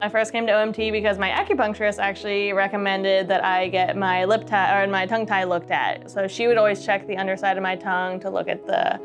I first came to OMT because my acupuncturist actually recommended that I get my my tongue tie looked at. So she would always check the underside of my tongue to look at the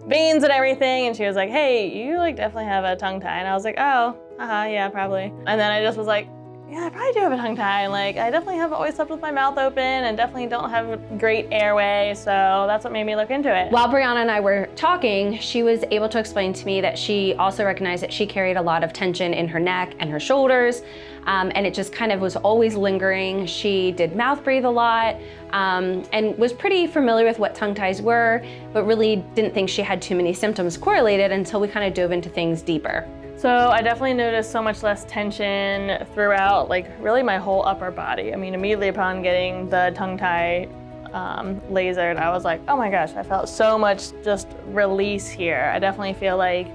veins and everything. And she was like, hey, you definitely have a tongue tie. And I was like, oh, yeah, probably. And then I just was like, yeah, I probably do have a tongue tie. And I definitely have always slept with my mouth open and definitely don't have a great airway. So that's what made me look into it. While Breanna and I were talking, she was able to explain to me that she also recognized that she carried a lot of tension in her neck and her shoulders. And it just kind of was always lingering. She did mouth breathe a lot and was pretty familiar with what tongue ties were, but really didn't think she had too many symptoms correlated until we kind of dove into things deeper. So I definitely noticed so much less tension throughout, really my whole upper body. I mean, immediately upon getting the tongue tie lasered, I was like, oh my gosh, I felt so much just release here. I definitely feel like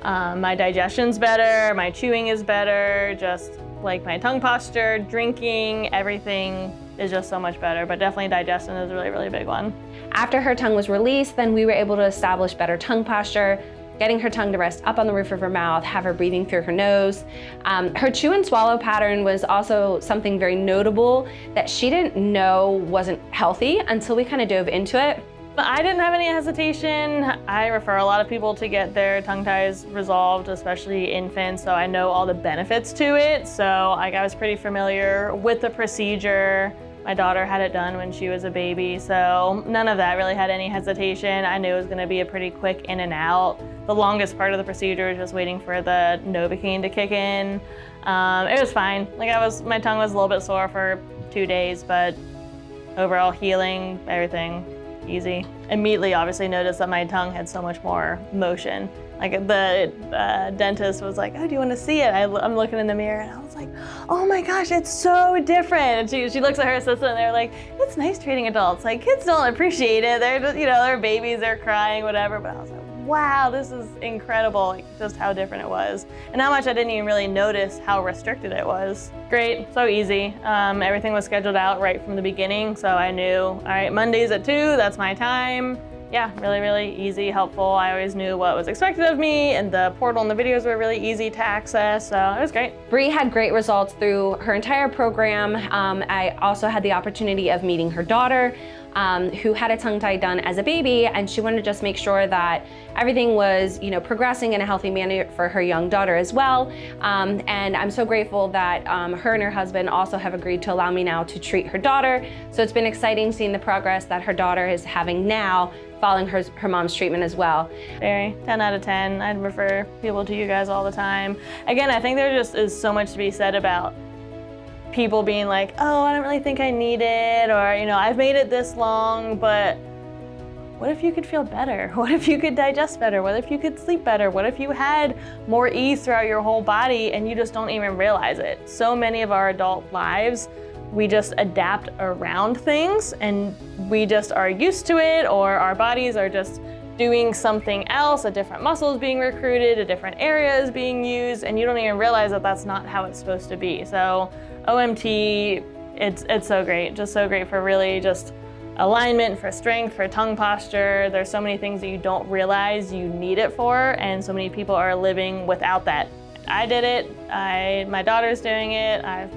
my digestion's better, my chewing is better, just my tongue posture, drinking, everything is just so much better, but definitely digestion is a really, really big one. After her tongue was released, then we were able to establish better tongue posture, getting her tongue to rest up on the roof of her mouth, have her breathing through her nose. Her chew and swallow pattern was also something very notable that she didn't know wasn't healthy until we kind of dove into it. But I didn't have any hesitation. I refer a lot of people to get their tongue ties resolved, especially infants, so I know all the benefits to it. So I was pretty familiar with the procedure. My daughter had it done when she was a baby, so none of that really had any hesitation. I knew it was gonna be a pretty quick in and out. The longest part of the procedure was just waiting for the Novocaine to kick in. It was fine. My tongue was a little bit sore for 2 days, but overall healing, everything, easy. Immediately, obviously noticed that my tongue had so much more motion. The dentist was like, oh, do you want to see it? I'm looking in the mirror and I was like, oh my gosh, it's so different. And she looks at her assistant and they're like, it's nice treating adults. Kids don't appreciate it. They're just, they're babies, they're crying, whatever. But I was like, wow, this is incredible, just how different it was. And how much I didn't even really notice how restricted it was. Great, so easy. Everything was scheduled out right from the beginning. So I knew, all right, Mondays at 2, that's my time. Yeah, really, really easy, helpful. I always knew what was expected of me, and the portal and the videos were really easy to access, so it was great. Bree had great results through her entire program. I also had the opportunity of meeting her daughter, who had a tongue tie done as a baby, and she wanted to just make sure that everything was, progressing in a healthy manner for her young daughter as well. And I'm so grateful that her and her husband also have agreed to allow me now to treat her daughter. So it's been exciting seeing the progress that her daughter is having now, following her mom's treatment as well. Very, 10 out of 10. I'd refer people to you guys all the time. Again, I think there just is so much to be said about people being like, oh, I don't really think I need it, or, I've made it this long, but what if you could feel better? What if you could digest better? What if you could sleep better? What if you had more ease throughout your whole body and you just don't even realize it? So many of our adult lives, we just adapt around things and we just are used to it, or our bodies are just doing something else, a different muscle is being recruited, a different area is being used, and you don't even realize that that's not how it's supposed to be. So OMT, it's so great, just so great for really just alignment, for strength, for tongue posture. There's so many things that you don't realize you need it for, and so many people are living without that. I did it, my daughter's doing it, I've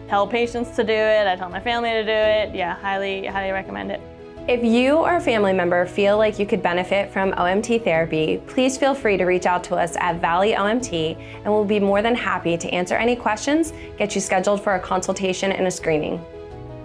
tell patients to do it, I tell my family to do it. Yeah, highly, highly recommend it. If you or a family member feel like you could benefit from OMT therapy, please feel free to reach out to us at Valley OMT, and we'll be more than happy to answer any questions, get you scheduled for a consultation and a screening.